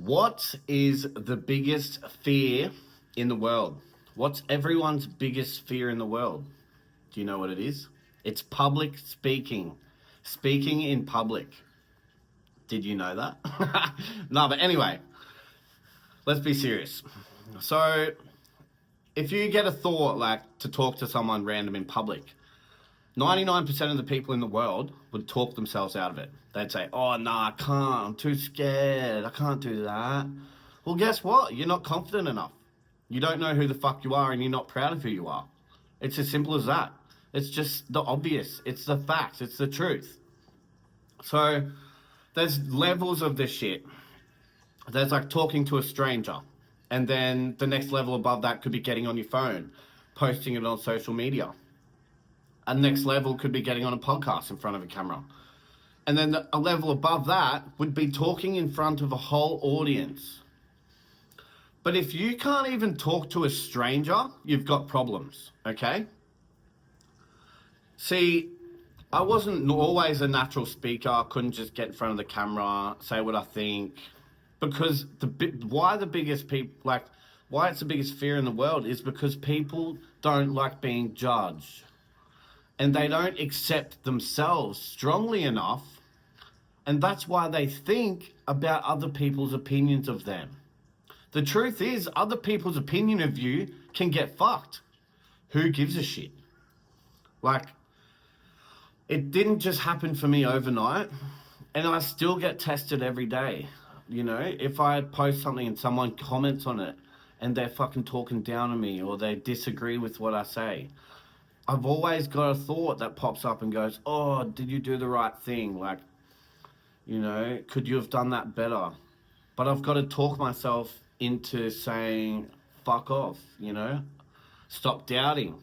What is the biggest fear in the world? What's everyone's biggest fear in the world? Do you know what it is? It's public speaking. Speaking in public. Did you know that? No, but anyway, let's be serious. So, if you get a thought like to talk to someone random in public, 99% of the people in the world would talk themselves out of it. They'd say, oh, no, I can't. I'm too scared. I can't do that. Well, guess what? You're not confident enough. You don't know who the fuck you are and you're not proud of who you are. It's as simple as that. It's just the obvious. It's the facts. It's the truth. So there's levels of this shit. There's like talking to a stranger. And then the next level above that could be getting on your phone, posting it on social media. A next level could be getting on a podcast in front of a camera. And then a level above that would be talking in front of a whole audience. But if you can't even talk to a stranger, you've got problems, okay? See, I wasn't always a natural speaker. I couldn't just get in front of the camera, say what I think. Because why it's the biggest fear in the world is because people don't like being judged. And they don't accept themselves strongly enough. And that's why they think about other people's opinions of them. The truth is, other people's opinion of you can get fucked. Who gives a shit? Like, it didn't just happen for me overnight. And I still get tested every day. You know, if I post something and someone comments on it and they're fucking talking down on me or they disagree with what I say, I've always got a thought that pops up and goes, oh, did you do the right thing? Like, you know, could you have done that better? But I've got to talk myself into saying, fuck off, you know? Stop doubting.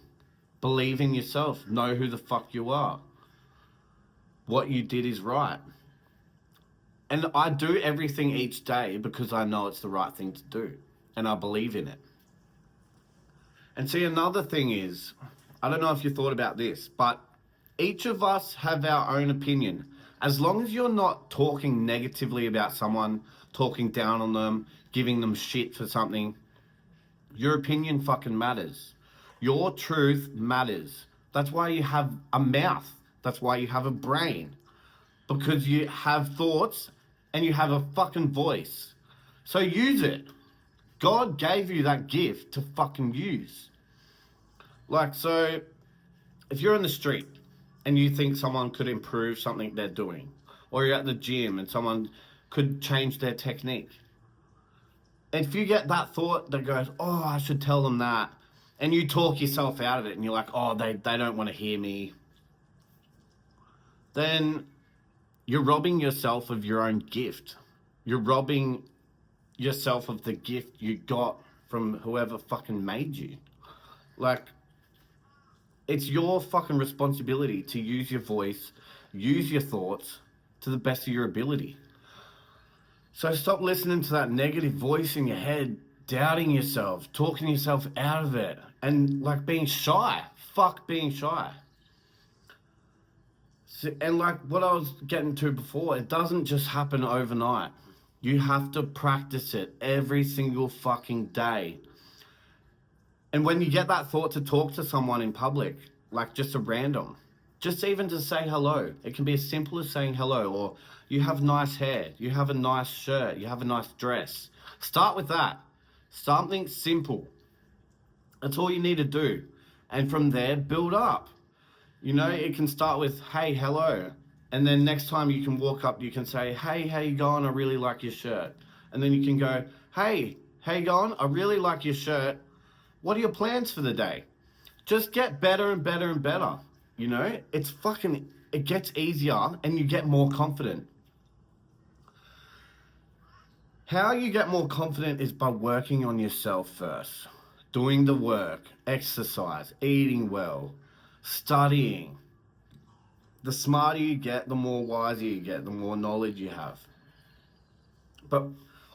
Believe in yourself. Know who the fuck you are. What you did is right. And I do everything each day because I know it's the right thing to do. And I believe in it. And see, another thing is, I don't know if you thought about this, but each of us have our own opinion. As long as you're not talking negatively about someone, talking down on them, giving them shit for something, your opinion fucking matters. Your truth matters. That's why you have a mouth. That's why you have a brain. Because you have thoughts and you have a fucking voice. So use it. God gave you that gift to fucking use. Like, so, if you're in the street and you think someone could improve something they're doing, or you're at the gym and someone could change their technique, if you get that thought that goes, oh, I should tell them that, and you talk yourself out of it and you're like, oh, they don't want to hear me, then you're robbing yourself of your own gift. You're robbing yourself of the gift you got from whoever fucking made you. Like, it's your fucking responsibility to use your voice, use your thoughts to the best of your ability. So stop listening to that negative voice in your head, doubting yourself, talking yourself out of it, and like being shy. Fuck being shy. So, and like what I was getting to before, it doesn't just happen overnight. You have to practice it every single fucking day. And when you get that thought to talk to someone in public, like just a random, just even to say hello. It can be as simple as saying hello, or you have nice hair, you have a nice shirt, you have a nice dress. Start with that. Something simple. That's all you need to do. And from there, build up. You know, it can start with, hey, hello. And then next time you can walk up, you can say, hey, how you going? I really like your shirt. And then you can go, hey, how you going? I really like your shirt. What are your plans for the day? Just get better and better and better. You know, it gets easier and you get more confident. How you get more confident is by working on yourself first. Doing the work, exercise, eating well, studying. The smarter you get, the more wiser you get, the more knowledge you have. But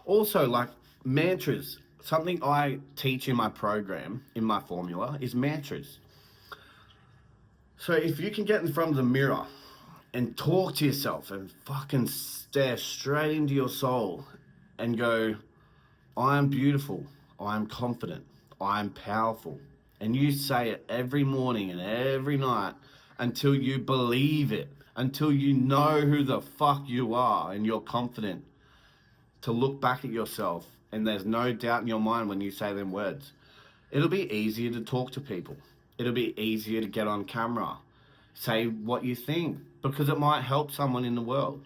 also, like, mantras. Something I teach in my program, in my formula, is mantras. So if you can get in front of the mirror and talk to yourself and fucking stare straight into your soul and go, I am beautiful, I am confident, I am powerful. And you say it every morning and every night until you believe it, until you know who the fuck you are and you're confident to look back at yourself and there's no doubt in your mind when you say them words. It'll be easier to talk to people. It'll be easier to get on camera, say what you think, because it might help someone in the world.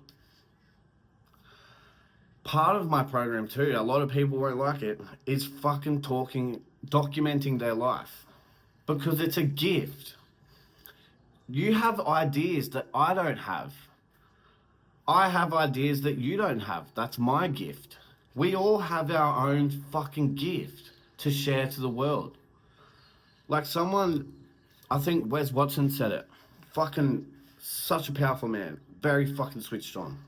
Part of my program too, a lot of people won't like it, is fucking documenting their life, because it's a gift. You have ideas that I don't have. I have ideas that you don't have. That's my gift. We all have our own fucking gift to share to the world. Like someone, I think Wes Watson said it. Fucking such a powerful man. Very fucking switched on.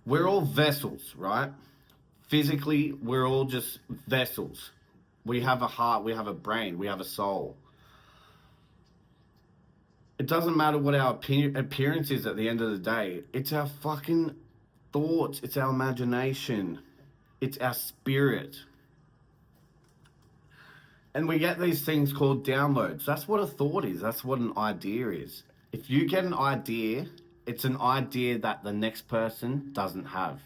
We're all vessels, right? Physically, we're all just vessels. We have a heart, we have a brain, we have a soul. It doesn't matter what our appearance is at the end of the day. It's our fucking thoughts, it's our imagination, it's our spirit. And we get these things called downloads. That's what a thought is. That's what an idea is. If you get an idea, it's an idea that the next person doesn't have.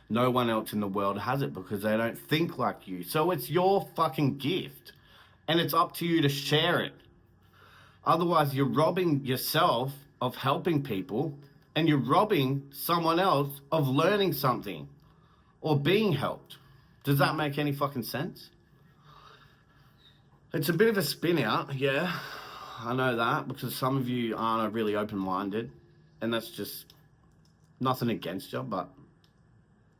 No one else in the world has it because they don't think like you. So it's your fucking gift. And it's up to you to share it. Otherwise, you're robbing yourself of helping people and you're robbing someone else of learning something or being helped. Does that make any fucking sense? It's a bit of a spin out, yeah. I know that because some of you aren't really open-minded and that's just nothing against you, but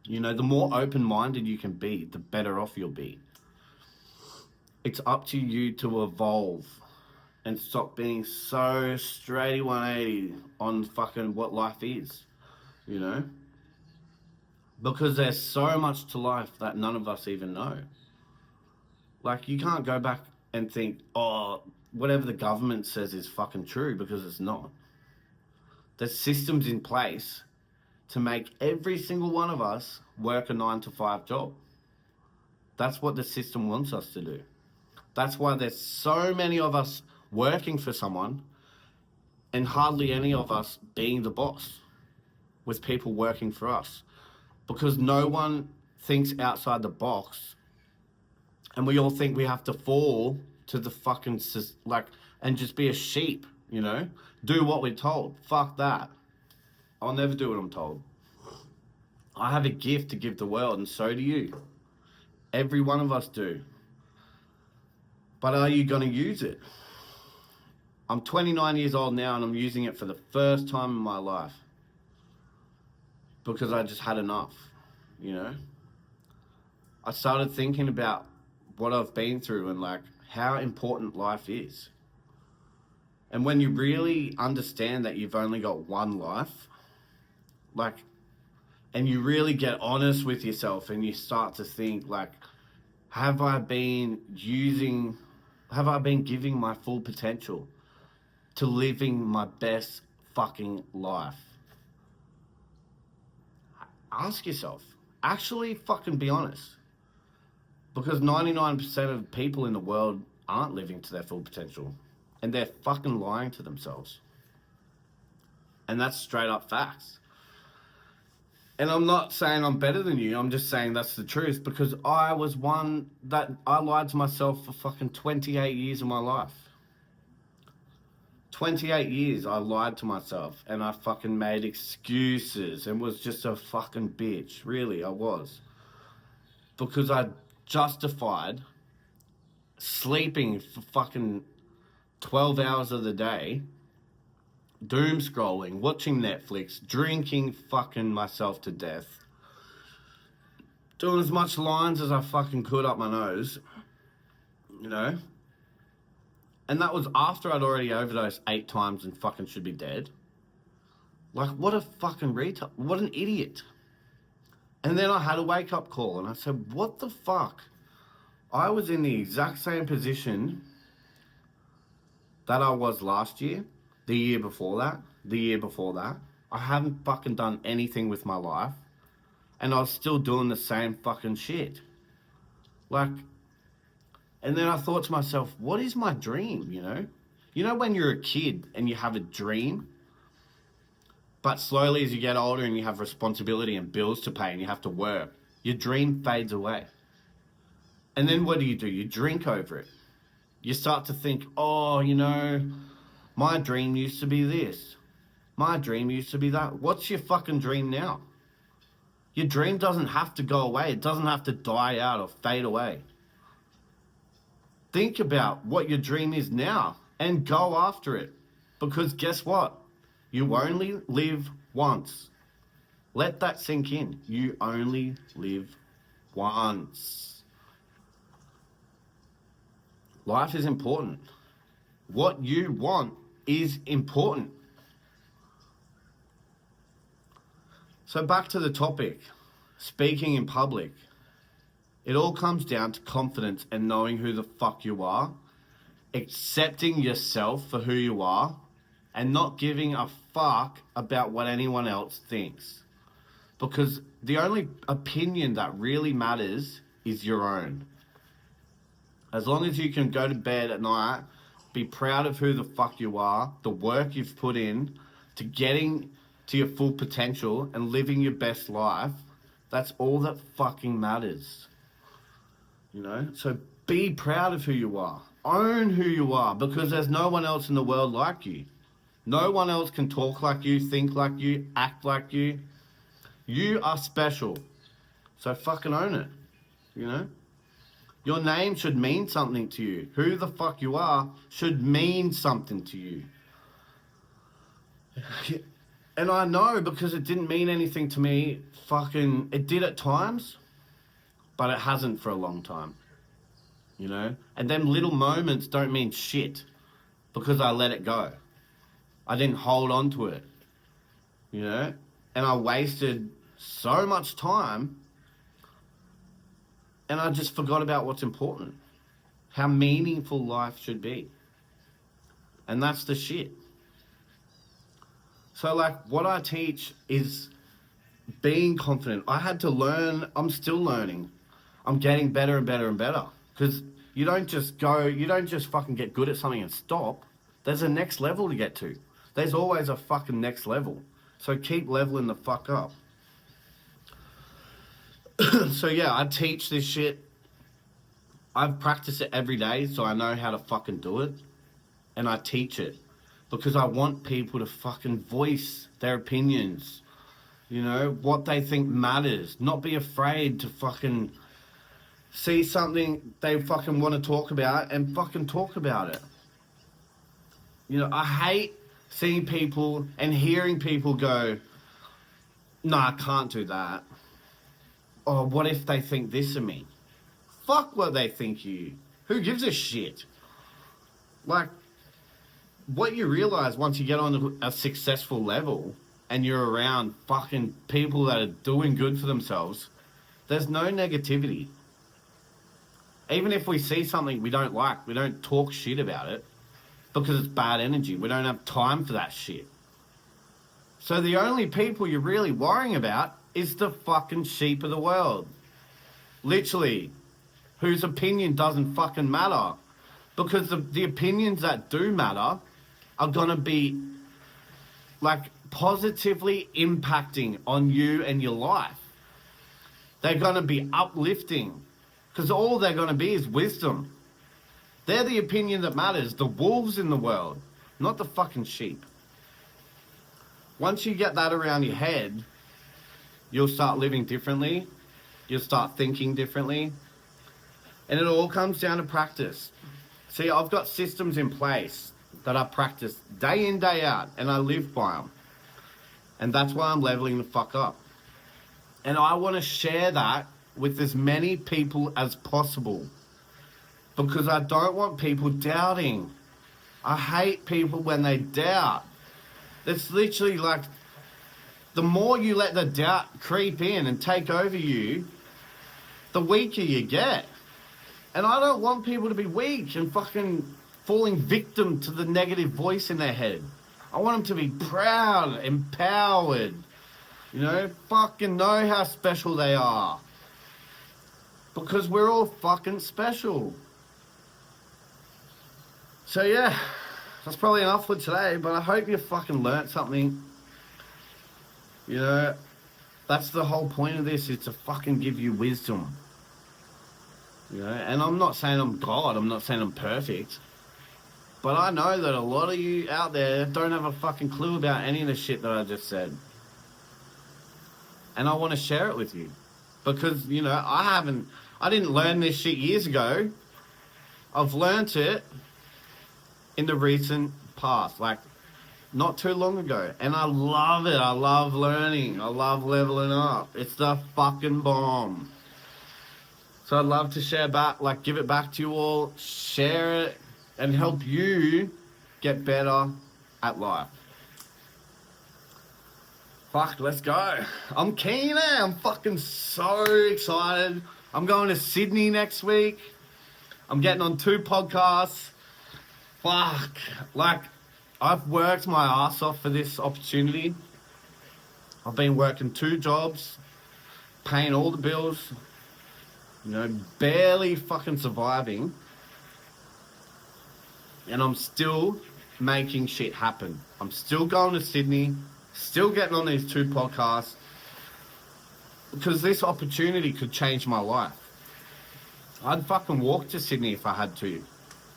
you know, the more open-minded you can be, the better off you'll be. It's up to you to evolve and stop being so straight 180 on fucking what life is, you know? Because there's so much to life that none of us even know. Like, you can't go back and think, oh, whatever the government says is fucking true, because it's not. There's systems in place to make every single one of us work a 9-to-5 job. That's what the system wants us to do. That's why there's so many of us working for someone and hardly any of us being the boss with people working for us. Because no one thinks outside the box and we all think we have to fall to the fucking, like, and just be a sheep, you know? Do what we're told. Fuck that. I'll never do what I'm told. I have a gift to give the world, and so do you. Every one of us do. But are you going to use it? I'm 29 years old now, and I'm using it for the first time in my life. Because I just had enough, you know? I started thinking about what I've been through and, like, how important life is. And when you really understand that you've only got one life, like, and you really get honest with yourself and you start to think, like, have I been giving my full potential to living my best fucking life? Ask yourself. Actually fucking be honest. Because 99% of people in the world aren't living to their full potential. And they're fucking lying to themselves. And that's straight up facts. And I'm not saying I'm better than you. I'm just saying that's the truth. Because I was one that I lied to myself for fucking 28 years of my life. 28 years I lied to myself. And I fucking made excuses. And was just a fucking bitch. Really, I was. Because I justified sleeping for fucking 12 hours of the day, doom scrolling, watching Netflix, drinking fucking myself to death, doing as much lines as I fucking could up my nose, you know? And that was after I'd already overdosed 8 times and fucking should be dead. Like, what a fucking retard. What an idiot. And then I had a wake-up call and I said, what the fuck? I was in the exact same position that I was last year, the year before that, the year before that. I haven't fucking done anything with my life. and I was still doing the same fucking shit. Like, and then I thought to myself, what is my dream, you know? You know when you're a kid and you have a dream, but slowly as you get older and you have responsibility and bills to pay and you have to work, your dream fades away. And then what do? You drink over it. You start to think, oh, you know, my dream used to be this. My dream used to be that. What's your fucking dream now? Your dream doesn't have to go away. It doesn't have to die out or fade away. Think about what your dream is now and go after it. Because guess what? You only live once. Let that sink in. You only live once. Life is important. What you want is important. So back to the topic, speaking in public. It all comes down to confidence and knowing who the fuck you are, accepting yourself for who you are, and not giving a fuck about what anyone else thinks. Because the only opinion that really matters is your own. As long as you can go to bed at night, be proud of who the fuck you are, the work you've put in to getting to your full potential and living your best life, that's all that fucking matters. You know? So be proud of who you are. Own who you are, because there's no one else in the world like you. No one else can talk like you, think like you, act like you. You are special. So fucking own it. You know? Your name should mean something to you. Who the fuck you are should mean something to you. And I know because it didn't mean anything to me. It did at times, but it hasn't for a long time. You know? And them little moments don't mean shit because I let it go. I didn't hold on to it. You know? And I wasted so much time. And I just forgot about what's important. How meaningful life should be. And that's the shit. So like what I teach is being confident. I had to learn, I'm still learning. I'm getting better and better and better. Because you don't just fucking get good at something and stop. There's a next level to get to. There's always a fucking next level. So keep leveling the fuck up. So yeah, I teach this shit. I've practiced it every day, so I know how to fucking do it. And I teach it. Because I want people to fucking voice their opinions. You know, what they think matters. Not be afraid to fucking see something they fucking want to talk about and fucking talk about it. You know, I hate seeing people and hearing people go, no, I can't do that. Or what if they think this of me? Fuck what they think of you. Who gives a shit? Like, what you realize once you get on a successful level and you're around fucking people that are doing good for themselves, there's no negativity. Even if we see something we don't like, we don't talk shit about it because it's bad energy. We don't have time for that shit. So the only people you're really worrying about is the fucking sheep of the world. Literally, whose opinion doesn't fucking matter. Because the opinions that do matter are gonna be like positively impacting on you and your life. They're gonna be uplifting. Because all they're gonna be is wisdom. They're the opinion that matters. The wolves in the world, not the fucking sheep. Once you get that around your head, you'll start living differently. You'll start thinking differently. And it all comes down to practice. See, I've got systems in place that I practice day in, day out, and I live by them. And that's why I'm leveling the fuck up. And I want to share that with as many people as possible. Because I don't want people doubting. I hate people when they doubt. It's literally like, the more you let the doubt creep in and take over you, the weaker you get. And I don't want people to be weak and fucking falling victim to the negative voice in their head. I want them to be proud, empowered, You know, fucking know how special they are. Because we're all fucking special. So yeah, that's probably enough for today, but I hope you fucking learnt something. You know, that's the whole point of this, is to fucking give you wisdom. You know, and I'm not saying I'm God, I'm not saying I'm perfect. But I know that a lot of you out there don't have a fucking clue about any of the shit that I just said. And I want to share it with you. Because, you know, I didn't learn this shit years ago. I've learnt it in the recent past, like not too long ago. And I love it. I love learning. I love leveling up. It's the fucking bomb. So I'd love to share back, like give it back to you all, share it, and help you get better at life. Fuck, let's go. I'm keen, I'm fucking so excited. I'm going to Sydney next week. I'm getting on 2 podcasts. Fuck. Like, I've worked my ass off for this opportunity. I've been working 2 jobs, paying all the bills, you know, barely fucking surviving. And I'm still making shit happen. I'm still going to Sydney, still getting on these 2 podcasts, because this opportunity could change my life. I'd fucking walk to Sydney if I had to,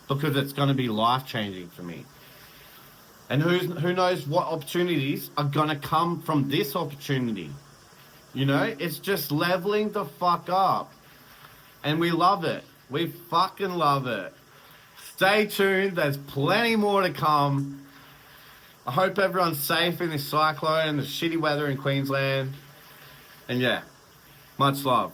because it's going to be life-changing for me. And who knows what opportunities are going to come from this opportunity. You know, it's just leveling the fuck up. And we love it. We fucking love it. Stay tuned. There's plenty more to come. I hope everyone's safe in this cyclone and the shitty weather in Queensland. And yeah, much love.